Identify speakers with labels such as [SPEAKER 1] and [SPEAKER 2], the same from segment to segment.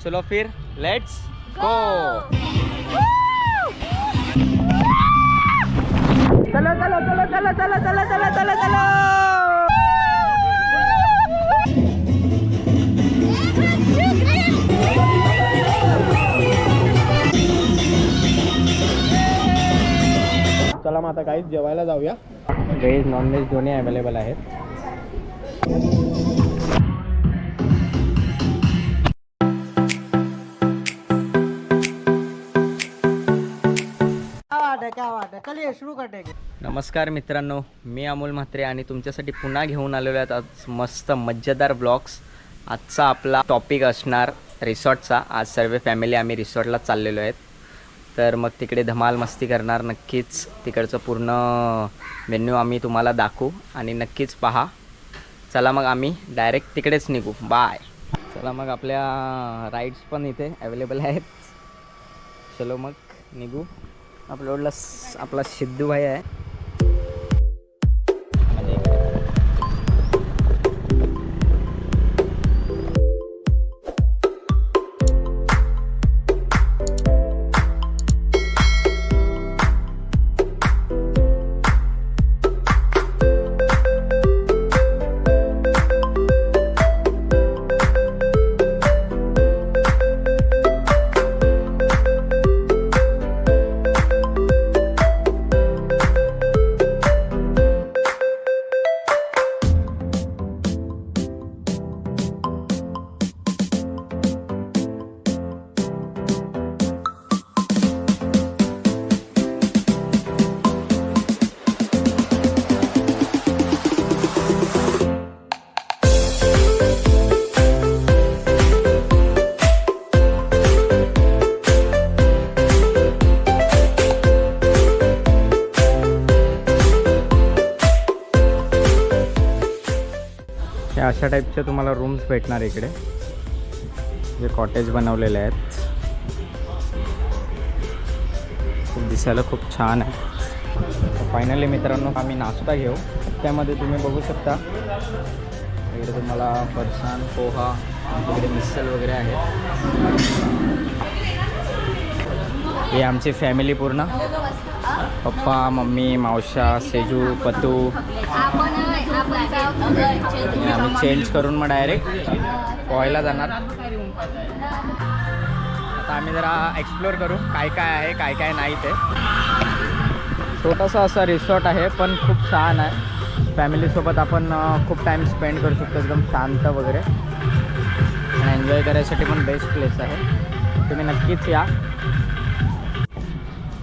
[SPEAKER 1] चलो फिर let's go. चलो चलो चलो चलो चलो चलो चलो चलो चलो।
[SPEAKER 2] चला मग आता काहीच जेवायला जाऊया.
[SPEAKER 1] व्हेज नॉनव्हेज दोन्ही अवेलेबल आहेत. नमस्कार मित्रांनो, मी अमोल म्हात्रे आणि तुमच्यासाठी पुन्हा घेऊन आलेलो आहेत आज मस्त मजेदार ब्लॉग्स. आजचा आपला टॉपिक असणार रिसॉर्टचा. आज सर्व फॅमिली आम्ही रिसॉर्टला चाललेलो आहेत. तर मग तिकडे धमाल मस्ती करणार. नक्कीच तिकडचं पूर्ण मेन्यू आम्ही तुम्हाला दाखवू आणि नक्कीच पहा. चला मग आम्ही डायरेक्ट तिकडेच निघू. बाय. चला मग आपल्या राईड्स पण इथे अवेलेबल आहेत. चलो मग निघू. आपल्याला आपला सिद्धू भाई आहे. अशा टाईपचे तुम्हाला रूम्स भेटणार इकडे, जे कॉटेज बनवलेले आहेत. खूप दिसायला खूप छान आहे. फायनली मित्रांनो आम्ही नाश्ता घेऊ. त्यामध्ये तुम्ही बघू शकता इकडे तुम्हाला फरसाण, पोहा, इकडे मिसल वगैरे आहे. हे आमची फॅमिली पूर्ण, पप्पा, मम्मी, मावशा, सेजू, पतू. आम्ही चेंज करून मग डायरेक्ट पोहायला जाणार. आता आम्ही जरा एक्सप्लोअर करू काय काय आहे काय काय नाही. ते छोटासा असा रिसॉर्ट आहे पण खूप छान आहे. फॅमिलीसोबत आपण खूप टाईम स्पेंड करू शकतो. एकदम शांत वगैरे आणि एन्जॉय करायसाठी पण बेस्ट प्लेस आहे. तुम्ही नक्कीच या.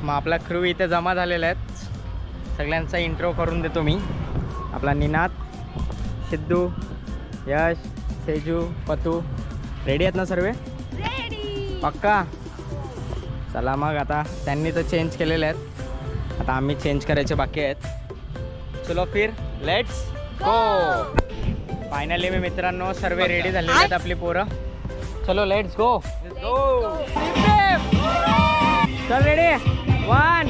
[SPEAKER 1] मग आपला क्रू इथे जमा झालेला आहेत. सगळ्यांचा इंट्रो करून देतो मी. आपला निनाद, सिद्धू, यश, सेजू, पतू. रेडी आहेत ना सर्व? पक्का. चला मग आता त्यांनी तर चेंज केलेले आहेत, आता आम्ही चेंज करायचे बाकी आहेत. चलो फिर लेट्स गो. फायनली मी मित्रांनो सर्व रेडी झालेले आहेत आपली पोरं. चलो लेट्स गो. चल रेडी. 1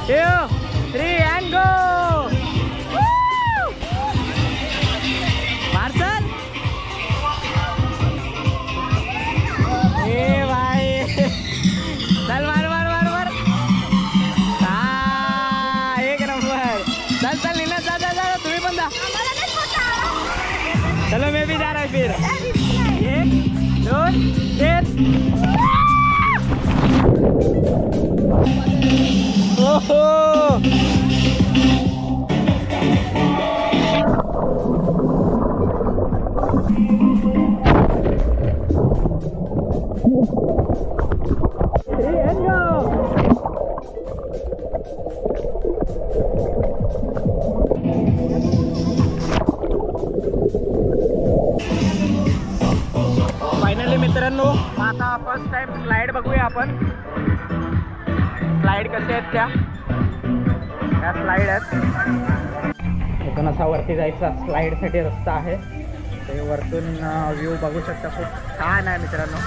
[SPEAKER 1] 2 3 and go. मार्सल ए भाई. चल मार मार मार मार. हा एक नंबर. चल चल नीना जा जा जा. तुम्ही पण जा. चलो मैं भी जा रहा हूँ फिर. 1 2 3. ओहो फायनली मित्रांनो आता फर्स्ट टाइम स्लाइड बघूया आपण. स्लाइड कसे आहेत त्या स्लाइड आहेत. इथून असा वरती जायचा स्लाइडसाठी रस्ता आहे. ते वरतून व्ह्यू बघू शकता. खूप छान आहे मित्रांनो.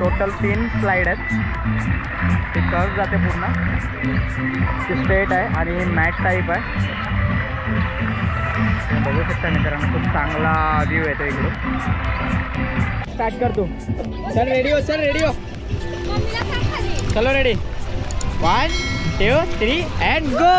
[SPEAKER 1] टोटल 3 स्लाइड आहेत. ती कर्व जाते पूर्ण. ती स्ट्रेट आहे आणि मॅट टाईप आहे. बघू शकता मित्रांनो, खूप चांगला व्ह्यू येतो इकडून. स्टार्ट कर तू. चल रेडी हो, चल रेडी हो. चलो रेडी. 1 2 3 and go.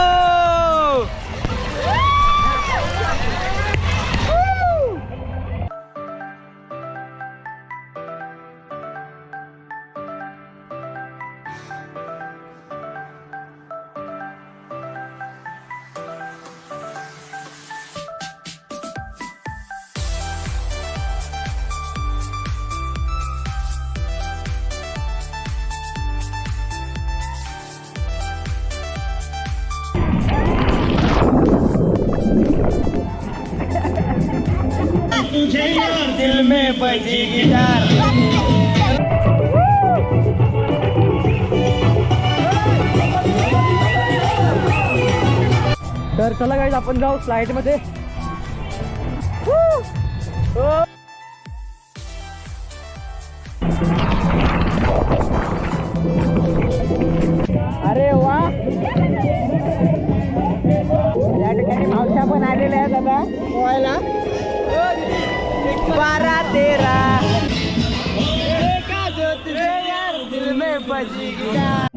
[SPEAKER 1] तुझे यार दिल में बजी गिटार. तर चला गाईज आपण जाऊ स्लाइड मध्ये. अरे वा, या ठिकाणी मावश्या पण आलेल्या आहेत आता पोहायला. 12 13 जो तुझे यार दिल में बजी गिटार.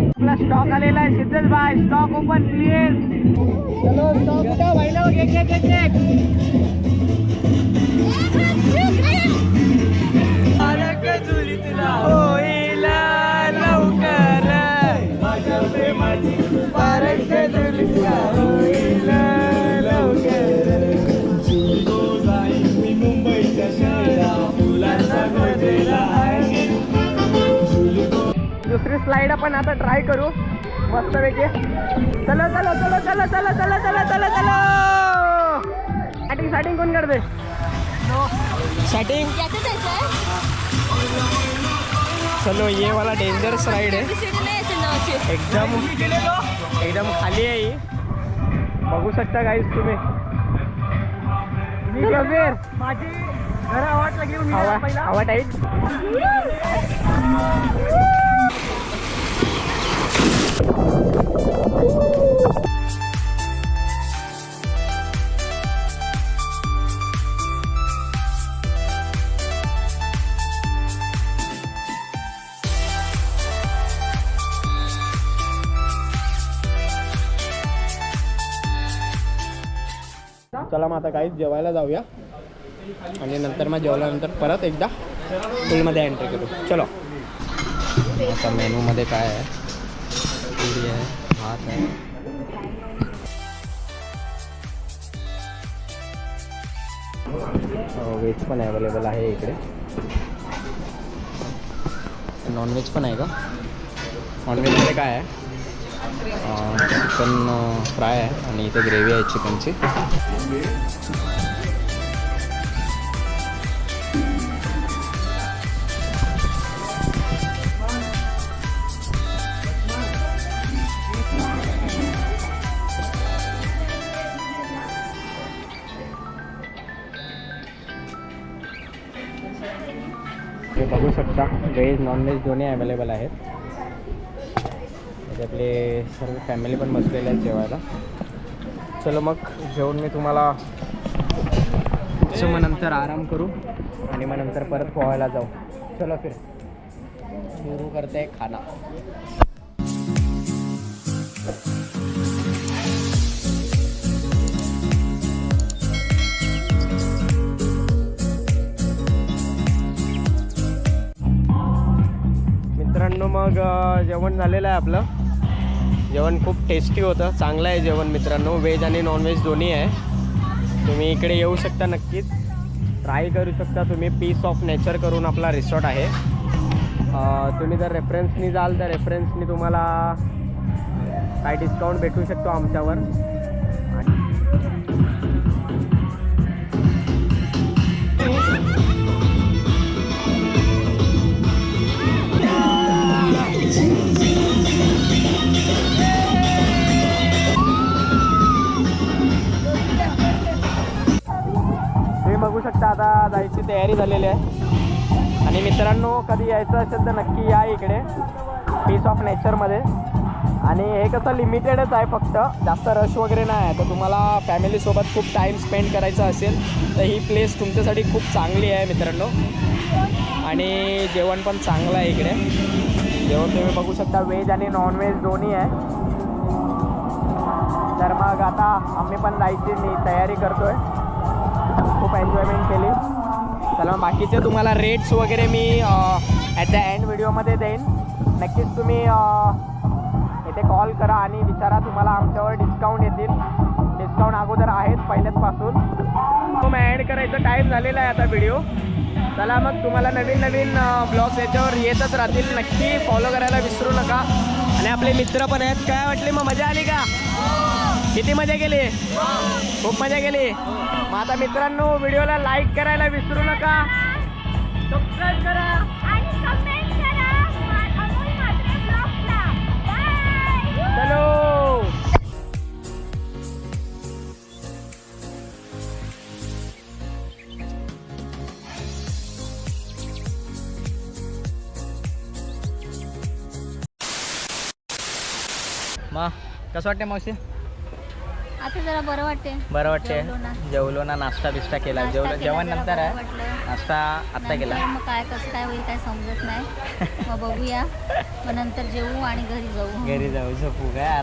[SPEAKER 1] आपला स्टॉक आलेला आहे सिद्धेश भाई. Stock open please. चलो स्टॉक उठा भाई लोग. एक एक एक एक. तुला होईला लवकर माझ्या प्रेमाची परत तुला होईला लवकर. मी मुंबईच्या शहरा फुलांचा गजरा आहे. दुसरी स्लाइड आपण आता ट्राय करू मस्तपैकी. चलो चलो चलो चलो चलो चलो चलो चलो चलो. स्टार्टिंग स्टार्टिंग कोण करते? स्टार्टिंग. चलो ये वाला डेंजरस राइड है. एकदम एकदम खाली आहे ही. बघू शकता गाईज तुम्ही. माझी जरा आवाज लागली. हवा टाईट. चला मग आता काही जेवायला जाऊया आणि नंतर मग जेवल्यानंतर परत एकदा पूलमध्ये एंट्री करू. चलो. आता मेनूमध्ये काय आहे? पुरी आहे, भात आहे, व्हेज पण अवेलेबल आहे इकडे. नॉनव्हेज पण आहे का? नॉनव्हेजमध्ये काय आहे? चिकन फ्राय आहे आणि इथे ग्रेव्ही आहे चिकनची. हे बघू शकता व्हेज नॉनव्हेज दोन्ही अवेलेबल आहेत. आपले सर्व फॅमिली पण बसलेले आहेत जेवायला. चलो मग जेवून मी तुम्हाला मग नंतर आराम करू आणि मग नंतर परत पोहायला जाऊ. चलो फिर सुरू करते खाना. मित्रांनो मग जेवण झालेलं आहे आपलं. जेवण खूप टेस्टी होतं, चांगलं आहे जेवण मित्रांनो. व्हेज आणि नॉनव्हेज दोन्ही आहे. तुम्ही इकडे येऊ शकता, नक्कीच ट्राय करू शकता तुम्ही. पीस ऑफ नेचर करून आपला रिसॉर्ट आहे. तुम्ही जर रेफरन्सनी जाल तर रेफरन्सनी तुम्हाला काय डिस्काउंट भेटू शकतो आमच्यावर. बघू शकता आता जायची तयारी झालेली आहे. आणि मित्रांनो कधी यायचं असेल तर नक्की या इकडे पीस ऑफ नेचरमध्ये. आणि हे कसं लिमिटेडच आहे, फक्त जास्त रश वगैरे नाही आहे. तर तुम्हाला फॅमिलीसोबत खूप टाईम स्पेंड करायचा असेल तर ही प्लेस तुमच्यासाठी खूप चांगली आहे मित्रांनो. आणि जेवण पण चांगलं आहे इकडे. जेवण तुम्ही बघू शकता, व्हेज आणि नॉनव्हेज दोन्ही आहे. तर मग आता आम्ही पण जायची तयारी करतोय. खूप एन्जॉयमेंट केली. चला बाकीचे तुम्हाला रेट्स वगैरे मी ॲट द एंड व्हिडिओमध्ये देईन. नक्कीच तुम्ही इथे कॉल करा आणि विचारा, तुम्हाला आमच्यावर डिस्काउंट येतील. डिस्काउंट अगोदर आहेत पहिल्याचपासून. तो ॲड करायचा टाईम झालेला आहे आता व्हिडिओ. चला मग तुम्हाला नवीन नवीन ब्लॉग्स याच्यावर येतच राहतील. नक्की फॉलो करायला विसरू नका. आणि आपले मित्र पण आहेत. काय वाटले मग, मजा आली का? किती मजा केली? खूप मजा केली. मग आता मित्रांनो, व्हिडिओला लाईक करायला विसरू नका, सबस्क्राईब करा आणि कमेंट करा अमोल म्हात्रे ब्लॉग्सला. बाय. चलो. मग कसं वाटते मावशी?
[SPEAKER 2] आता जरा बरं वाटते.
[SPEAKER 1] बरं वाटते. जेवलो ना, नाश्ता बिस्टा केला. जेवण नंतर आहे, नाश्ता आत्ता केला.
[SPEAKER 2] मग काय कसं काय होईल काय समजत नाही. मग बघूया, मग नंतर जेवू आणि घरी जाऊ.
[SPEAKER 1] झोपू काय.